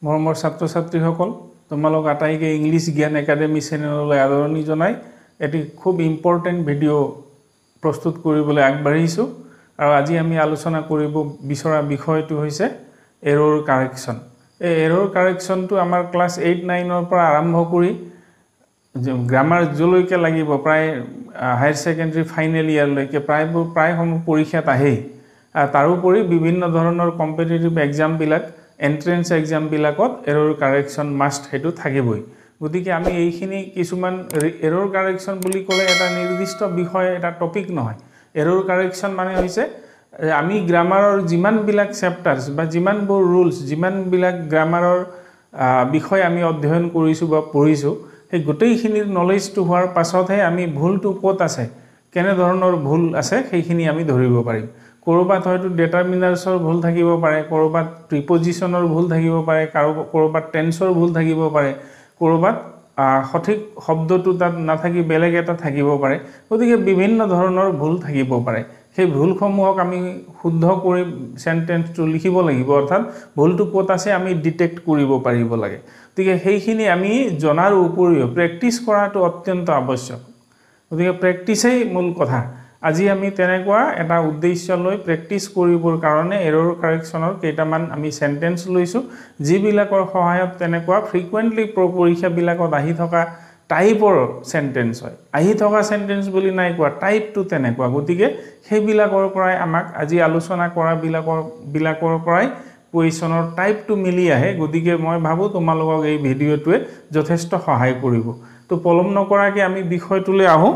মৰমৰ ছাত্ৰ-ছাত্ৰীসকল তোমালোক আটাইকে ইংলিছ জ্ঞান একাডেমি চেনেললৈ আদৰণি জনাই এটি খুব ইম্পৰ্টেণ্ট ভিডিঅ' প্ৰস্তুত কৰিবলৈ আগবাঢ়িছোঁ আৰু আজি আমি আলোচনা কৰিব বিচৰা বিষয়টো হৈছে এৰৰ কাৰেকশ্যন। এই এৰৰ কাৰেকশ্যনটো আমাৰ ক্লাছ 8-9 ৰ পৰা আৰম্ভ কৰি গ্ৰামাৰ যলৈকে লাগিব প্ৰায় হায়াৰ ছেকেণ্ডাৰী ফাইনেল ইয়াৰলৈকে প্ৰায় সমূহ পৰীক্ষাত আহেই। তাৰোপৰি বিভিন্ন ধৰণৰ কম্পিটিটিভ এক্সামবিলাক এন্ট্ৰেন্স এক্সামবিলাকত এৰৰ কাৰেকশ্যন মাষ্ট হেতু থাকিবই। গতিকে আমি এইখিনি কিছুমান এৰৰ কাৰেকশ্যন বুলি ক'লে এটা নিৰ্দিষ্ট বিষয় এটা টপিক নহয়। এৰৰ কাৰেকশ্যন মানে হৈছে আমি গ্ৰামাৰৰ যিমানবিলাক চেপ্টাৰ্ছ বা যিমানবোৰ ৰুলছ যিমানবিলাক গ্ৰামাৰৰ বিষয় আমি অধ্যয়ন কৰিছোঁ বা পঢ়িছোঁ সেই গোটেইখিনিৰ নলেজটো হোৱাৰ পাছতহে আমি ভুলটো ক'ত আছে কেনে ধৰণৰ ভুল আছে সেইখিনি আমি ধৰিব পাৰিম। কৰবাত হয়তো ডিটাৰমিনাৰ্ছৰ ভুল থাকিব পাৰে, কৰবাত প্ৰিপজিশ্যনৰ ভুল থাকিব পাৰে, কৰবাত টেন্সৰ ভুল থাকিব পাৰে, কৰবাত সঠিক শব্দটো তাত নাথাকি বেলেগ এটা থাকিব পাৰে। গতিকে বিভিন্ন ধৰণৰ ভুল থাকিব পাৰে। সেই ভুলসমূহক আমি শুদ্ধ কৰি সেন্টেন্সটো লিখিব লাগিব, অৰ্থাৎ ভুলটো ক'ত আছে আমি ডিটেক্ট কৰিব পাৰিব লাগে। গতিকে সেইখিনি আমি জনাৰ উপৰিও প্ৰেক্টিছ কৰাটো অত্যন্ত আৱশ্যক। গতিকে প্ৰেক্টিছেই মূল কথা। আজি আমি তেনেকুৱা এটা উদ্দেশ্য লৈ প্ৰেক্টিছ কৰিবৰ কাৰণে এৰৰ কাৰেকশ্যনৰ কেইটামান আমি সেন্টেন্স লৈছোঁ, যিবিলাকৰ সহায়ত তেনেকুৱা ফ্ৰিকুৱেণ্টলি পৰীক্ষাবিলাকত আহি থকা টাইপৰ সেন্টেন্স হয়। আহি থকা সেন্টেন্স বুলি নাই কোৱা, টাইপটো তেনেকুৱা। গতিকে সেইবিলাকৰ পৰাই আমাক আজি আলোচনা কৰা বিলাকৰ পৰাই কুৱেশ্যনৰ টাইপটো মিলি আহে। গতিকে মই ভাবোঁ তোমালোকক এই ভিডিঅ'টোৱে যথেষ্ট সহায় কৰিব। তো পলম নকৰাকৈ আমি বিষয়টোলৈ আহোঁ।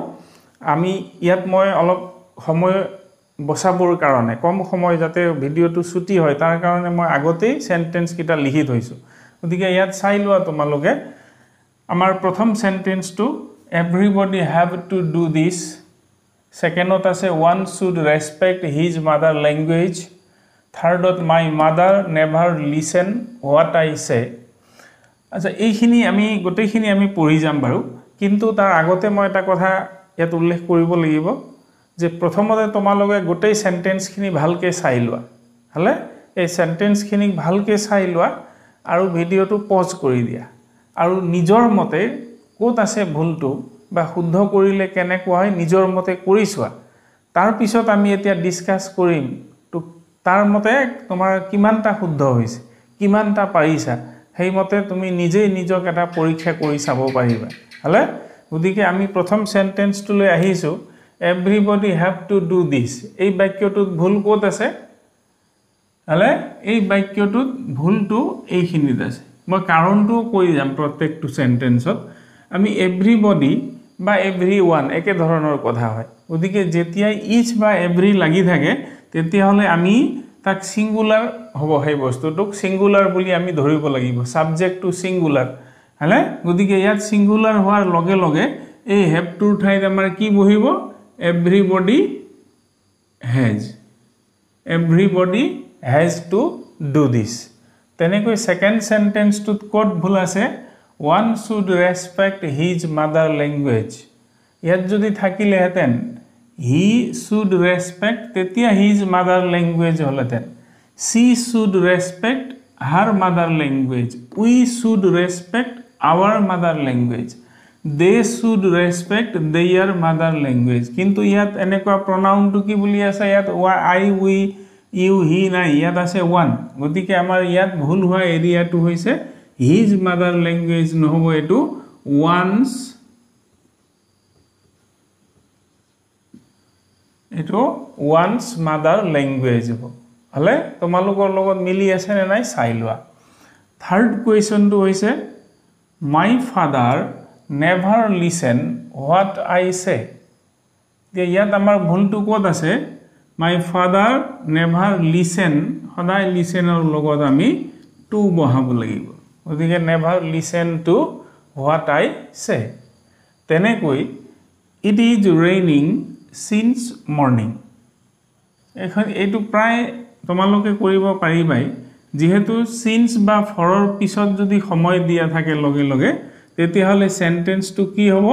আমি ইয়াত মই অলপ সময় বচাবৰ কাৰণে কম সময় যাতে ভিডিঅ'টো ছুটি হয় তাৰ কাৰণে মই আগতেই সেন্টেন্স কেইটা লিখি থৈছোঁ। গতিকে ইয়াত চাই লোৱা তোমালোকে। আমাৰ প্ৰথম সেন্টেন্সটো everybody have to do this. ছেকেণ্ডত আছে one should respect his mother language. থাৰ্ডত my mother never listen what I say. আচ্ছা, এইখিনি আমি গোটেইখিনি আমি পঢ়ি যাম বাৰু, কিন্তু তাৰ আগতে মই এটা কথা ইয়াত উল্লেখ কৰিব লাগিব যে প্ৰথমতে তোমালোকে গোটেই সেন্টেন্সখিনি ভালকৈ চাই লোৱা। হ'লে এই সেন্টেন্সখিনিক ভালকৈ চাই লোৱা আৰু ভিডিঅ'টো পজ কৰি দিয়া আৰু নিজৰ মতে ক'ত আছে ভুলটো বা শুদ্ধ কৰিলে কেনেকুৱা হয় নিজৰ মতে কৰি চোৱা। তাৰপিছত আমি এতিয়া ডিছকাছ কৰিম তো তাৰ মতে তোমাৰ কিমানটা শুদ্ধ হৈছে, কিমানটা পাৰিছা, সেইমতে তুমি নিজেই নিজক এটা পৰীক্ষা কৰি চাব পাৰিবা। হ'লে গতিকে আমি প্ৰথম সেন্টেন্সটোলৈ আহিছোঁ, এভৰিবডি হেভ টু ডু দিছ। এই বাক্যটোত ভুল ক'ত আছে? হ'লে এই বাক্যটোত ভুলটো এইখিনিত আছে। মই কাৰণটোও কৈ যাম প্ৰত্যেকটো সেন্টেন্সত। আমি এভৰিবডি বা এভৰি ওৱান একে ধৰণৰ কথা হয়। গতিকে যেতিয়া ইচ বা এভৰি লাগি থাকে তেতিয়াহ'লে আমি তাক ছিংগুলাৰ হ'ব, সেই বস্তুটোক ছিংগুলাৰ বুলি আমি ধৰিব লাগিব, ছাবজেক্টটো ছিংগুলাৰ। হ'লে গতিকে ইয়াত ছিংগুলাৰ হোৱাৰ লগে লগে এই হেভটোৰ ঠাইত আমাৰ কি বহিব? Everybody has. Everybody has to do this. তেনেকৈ ছেকেণ্ড সেন্টেন্সটোত ক'ত ভুল আছে? One should respect his mother language. ইয়াত যদি থাকিলেহেঁতেন হি শুড ৰেছপেক্ট, তেতিয়া হিজ মাদাৰ লেংগুৱেজ হ'লহেঁতেন। She should respect her mother language. We should respect our mother language. They should respect their mother language. কিন্তু ইয়াত এনেকুৱা প্ৰনাউনটো কি বুলি আছে? ইয়াত আই, উই, ইউ, হি নাই, ইয়াত আছে ওৱান। গতিকে আমাৰ ইয়াত ভুল হোৱা এৰিয়াটো হৈছে হিজ মাদাৰ লেংগুৱেজ নহ'ব, এইটো ওৱানছ, এইটো ওৱানছ মাদাৰ লেংগুৱেজ হ'ব। হ'লে তোমালোকৰ লগত মিলি আছে নে নাই চাই লোৱা। থাৰ্ড কুৱেশ্যনটো হৈছে my father never listen what I চে। এতিয়া ইয়াত আমাৰ ভুলটো ক'ত আছে? মাই ফাদাৰ নেভাৰ লিচেন, সদায় লিচেনৰ লগত আমি টু বহাব লাগিব। গতিকে never listen to what I say. তেনেকৈ it is raining since morning. এইটো প্ৰায় তোমালোকে কৰিব পাৰিবাই, যিহেতু চিন্স বা ফৰৰ পিছত যদি সময় দিয়া থাকে লগে লগে তেতিয়াহ'লে সেন্টেন্সটো কি হ'ব?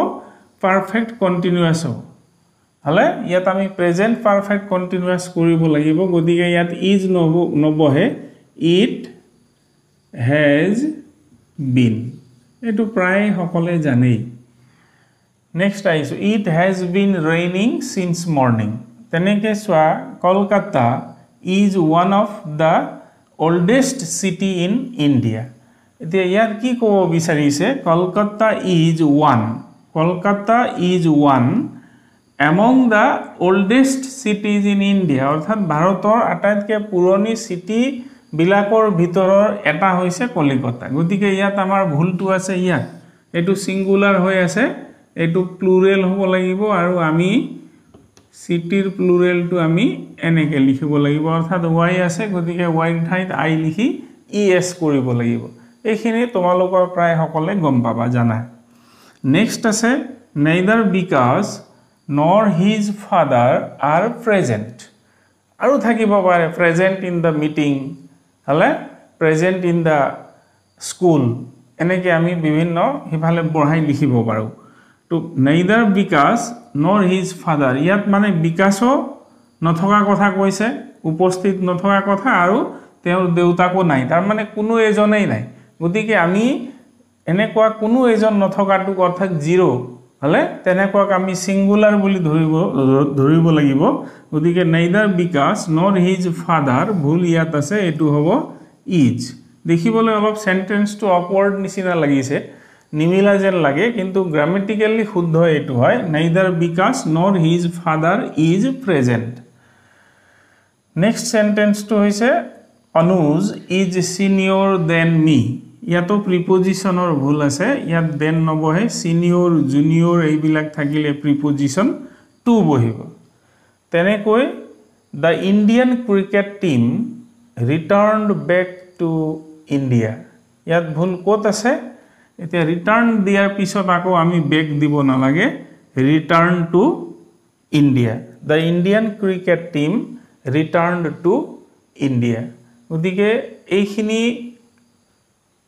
পাৰফেক্ট কণ্টিনিউৱাছ হ'ব। হ'লে ইয়াত আমি প্ৰেজেণ্ট পাৰফেক্ট কণ্টিনিউৱাছ কৰিব লাগিব। গতিকে ইয়াত ইজ নবহে, ইট has been এটো প্রায় সকলে জানেই নেক্সট আইছো it has been raining since morning তেনেকে সোয়া Kolkata is one of the oldest city in India এতিয়া ইয়াত কি কব বিচাৰিছে Kolkata is one among the oldest cities in India অৰ্থাৎ ভাৰতৰ আটাইতকৈ পুৰণি সিটি বিলাকৰ ভিতৰৰ এটা হৈছে কলিকতা গতিকে ইয়াত আমাৰ ভুলটো আছে ইয়াত এটো সিঙ্গুলাৰ হৈ আছে এটো প্লুৰেল হ'ব লাগিব আৰু আমি সিটিৰ প্লুৰেলটো আমি এনেকে লিখিব লাগিব অৰ্থাৎ y আছে গতিকে y ঠাইত i লিখি es কৰিব লাগিব এইখিনি তোমালোকৰ প্ৰায় সকলে গম পাবা জানা নেক্সট আছে neither because nor his father are present আৰু থাকিব পাৰে present in the meeting হলে present in the school এনেকে আমি বিভিন্ন হিফালে বঢ়াই লিখিব পাৰো তো neither because nor his father ইয়াত মানে বিকাশো নথকা কথা কৈছে উপস্থিত নথকা কথা আৰু তেওঁৰ দেউতাকো নাই তাৰ মানে কোনো এজনেই নাই গতিকে আমি এনেকুৱা কোনো এজন নথকাটো অৰ্থাৎ জিৰো হলে তেনেকুৱাক আমি সিঙ্গুলাৰ বুলি ধৰিব লাগিব গতিকে neither because nor his father ভুল ইয়াত আছে এটো হ'ব is দেখিবলৈ অলপ সেন্টেন্সটো অকওয়ার্ড নিচিনা লাগিছে নিমিলা যেন লাগে কিন্তু গ্রামাটিক্যালি শুদ্ধ এটো হয় neither because nor his father is present next সেন্টেন্সটো হৈছে Anuj is senior than me ইয়াতো প্ৰিপজিশনৰ ভুল আছে ইয়াত দেন নবহে সিনিয়ৰ জুনিয়ৰ এইবিলাক থাকিলে প্রিপজিশন টু বহিব তেনেকৈ the Indian cricket team returned back to India ইয়াত ভুল ক'ত আছে এতিয়া ৰিটাৰ্ন দিয়াৰ পিছত আকৌ আমি বেক দিব নালাগে return to India the Indian cricket team returned to India গতিকে এইখিনি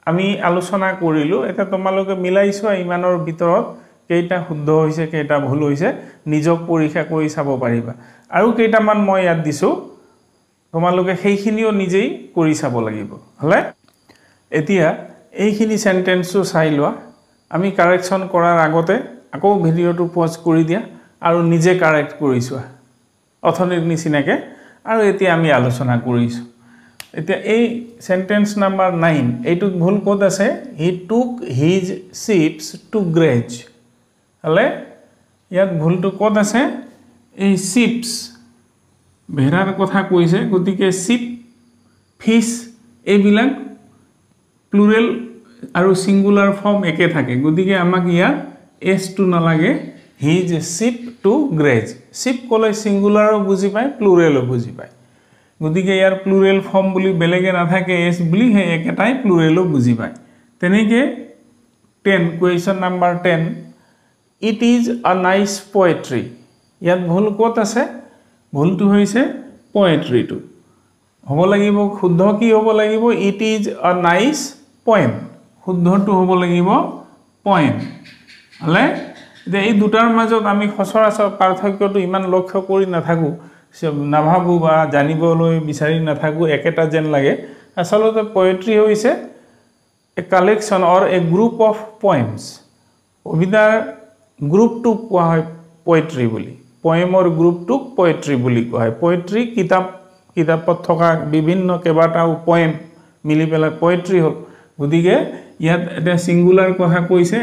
আমি আলোচনা কৰিলো এটা তোমালোকে মিলাইছো ইমানৰ ভিতৰত কেইটা শুদ্ধ হৈছে কেইটা ভুল হৈছে নিজক পৰীক্ষা কৰি চাব পাৰিবা আৰু কেইটামান মই ইয়াত দিছো তোমালোকে সেইখিনিও নিজেই কৰি চাব লাগিব হলে এতিয়া এইখিনি সেন্টেন্সটো চাই লোৱা আমি কাৰেকচন কৰাৰ আগতে আকৌ ভিডিওটো পজ কৰি দিয়া আৰু নিজে কাৰেক্ট কৰিছো অথনিৰ নিচিনাকে আৰু এতিয়া আমি আলোচনা কৰিছো এতিয়া এই সেন্টেন্স নাম্বার 9 এইটো ভুল ক'ত আছে he took his ships to graze হলে ইয়াত ভুলটো ক'ত আছে এই ships ভেড়াৰ কথা কৈছে গতিকে ship fish এইবিলাক প্লুৰেল আৰু সিঙ্গুলাৰ ফর্ম একে থাকে গতিকে আমাক ইয়াত s টু নালাগে his ship to graze ship কলে সিঙ্গুলারও বুজি পায় প্লুৰেলও বুজি পায় গতিকে ইয়াৰ প্লুৰেল ফৰ্ম বুলি বেলেগে না থাকে s বুলি হে একেটাই প্লুৰেলও বুজি পায় তেনেকে 10 question number 10 it is a nice poetry ইয়াত ভুল ক'ত আছে ভুলটো হৈছে poetry টু হ'ব লাগিব শুদ্ধ কি হ'ব লাগিব it is a nice poem শুদ্ধটো হ'ব লাগিব poem হলে এই দুটাৰ মাজত আমি সচৰাচৰ পাৰ্থক্যটো ইমান লক্ষ্য কৰি নাথাকো নাভাবু বা জানিবলৈ বিচাৰি নাথাকো একেটা যেন লাগে আসলতে পোয়েট্ৰি হৈছে a collection or a group of poems কবিতাৰ গ্ৰুপটো কোৱা হয় পোয়েট্ৰি বুলি পোয়েমৰ গ্ৰুপটোক পোয়েট্ৰি বুলি কোৱা হয় পোয়েট্ৰি কিতাপত থকা বিভিন্ন কেইবাটাও পোয়েম মিলি পেলাই পোয়েট্ৰি হ'ল গতিকে ইয়াত এটা সিঙ্গুলাৰ কথা কৈছে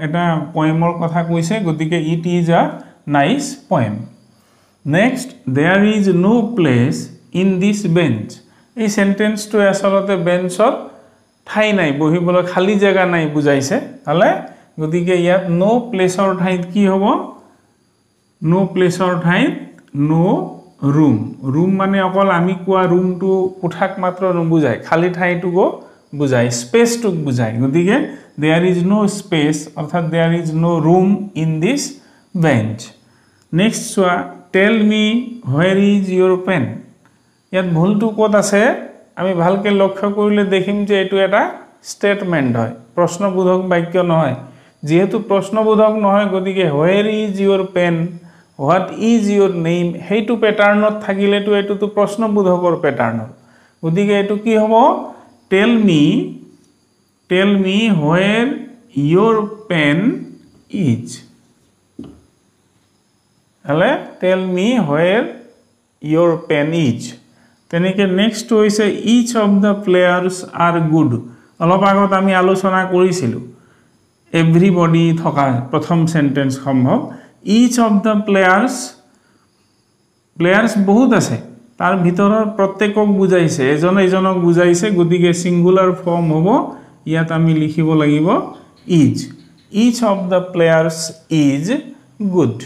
এটা পোয়েমৰ কথা কৈছে গতিকে it is a nice poem next there is no place in this bench এই সেন্টেন্সটো আসলতে বেঞ্চত ঠাই নাই বহিবলৈ খালি জায়গা নাই বুজাইছে হলে গতিকে ইয়াত নো প্লেসৰ ঠাইত কি হ'ব নো প্লেসৰ ঠাইত নো room মানে অকল আমি কোৱা roomটো কোঠাক মাত্ৰ নবুজায় খালি ঠাইটো বুজায় স্পেসটো বুজায় গতিকে there is no space অৰ্থাৎ there is no room in this bench next soya tell me where is your pen ইয়াত ভুলটো ক'ত আছে আমি ভালকে লক্ষ্য কৰিলে দেখিম যে এটো এটা স্টেটমেন্ট হয় প্ৰশ্নবোধক বাক্য নহয় যেহেতু প্ৰশ্নবোধক নহয় গতিকে where is your pen what is your name হেইটো প্যাটাৰ্ণত থাকিলে তো এটো তো প্ৰশ্নবোধকৰ প্যাটাৰ্ণ গতিকে এটো কি হ'ব tell me where your pen is হলে tell me where your pen is তেনেকে নেক্সট হৈছে each of the players are good অলপ আগত আমি আলোচনা কৰিছিলো everybody থকা প্ৰথম সেন্টেন্স সম্ভৱ each of the players বহুত আছে তাৰ ভিতৰৰ প্ৰত্যেকক বুজাইছে এজনক বুজাইছে গতিকে সিঙ্গুলাৰ ফৰ্ম হ'ব ইয়াত আমি লিখিব লাগিব is each of the players is good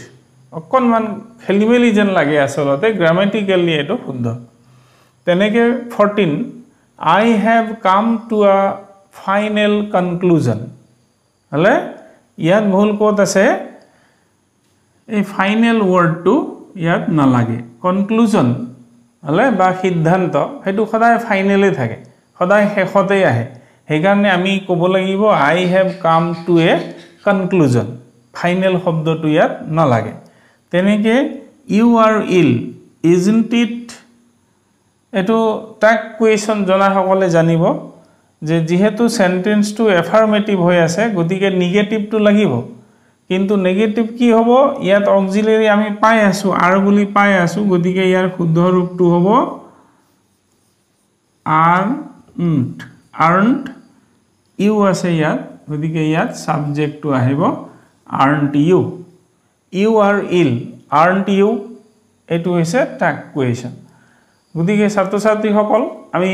অকনমান খেলিমেলি যেন লাগে আসলতে গ্ৰামাটিক্যালি এটো শুদ্ধ তেনেকে 14 I have come to a final conclusion হলে ইয়াত ভুল কত আছে এই ফাইনাল ওয়ার্ডটো ইয়াত না লাগে কনক্লুজন হলে বা সিদ্ধান্ত হেতু সদায় ফাইনালে থাকে সদায় শেষতে আহে হেকাৰণে আমি ক'ব লাগিব I have come to a conclusion final শব্দটো ইয়াত না লাগে তেনেকে you are ill isn't it এটো ট্যাগ কোয়েশন জনা সকলে জানিব যে যেহেতু সেন্টেন্সটো এফার্মেটিভ হৈ আছে গতিকে নেগেটিভটো লাগিব কিন্তু নেগেটিভ কি হ'ব ইয়াত অক্সিলাৰি আমি পাই আছো আৰ বুলি পাই আছো গতিকে ইয়াৰ শুদ্ধ ৰূপটো হ'ব aren't you আছে ইয়াত গতিকে ইয়াত সাবজেক্টটো আহিব aren't you are ill aren't you এটো হৈছে ট্যাগ কোয়েশন গতিকে ছাত্র-ছাত্রী সকল আমি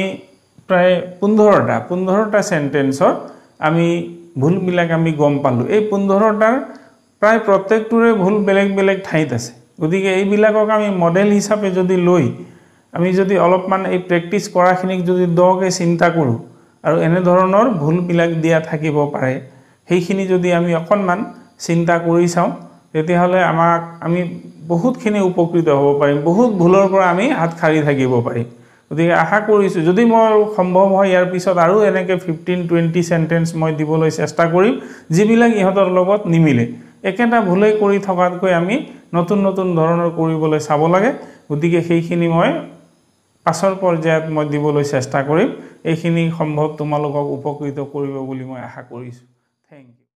প্রায় 15টা সেন্টেন্সৰ আমি ভুল বিলাক আমি গম পালো এই 15টাৰ প্ৰায় প্ৰত্যেকটোৰে ভুল বেলেগ ঠাইত আছে গতিকে এই বিলাকক আমি মডেল হিচাপে যদি লৈ আমি যদি অলপমান এই প্র্যাকটিস কৰাখিনিক যদি দকে চিন্তা কৰো আৰু এনে ধৰণৰ ভুল বিলাক দিয়া থাকিব পাৰে সেইখিনি যদি আমি অকনমান চিন্তা কৰি চাও তেতিয়াহলে আমি বহুতখিনি উপকৃত হ'ব পাৰিম বহুত ভুলৰ পৰা আমি হাত খাৰি থাকিব পাৰিম গতিকে আশা কৰিছো যদি মই সম্ভৱ হয় ইয়াৰ পিছত আৰু এনেকে 15-20 সেন্টেন্স মই দিবলৈ চেষ্টা কৰিম যিবিলাক ইহঁতৰ লগত নিমিলে একেটা ভুলেই কৰি থকাতকৈ আমি নতুন ধৰণৰ কৰিবলৈ চাব লাগে গতিকে সেইখিনি মই পাছৰ পৰ্যায়ত মই দিবলৈ চেষ্টা কৰিম এইখিনি সম্ভৱ তোমালোকক উপকৃত কৰিব বুলি মই আশা কৰিছো থ্যাংক ইউ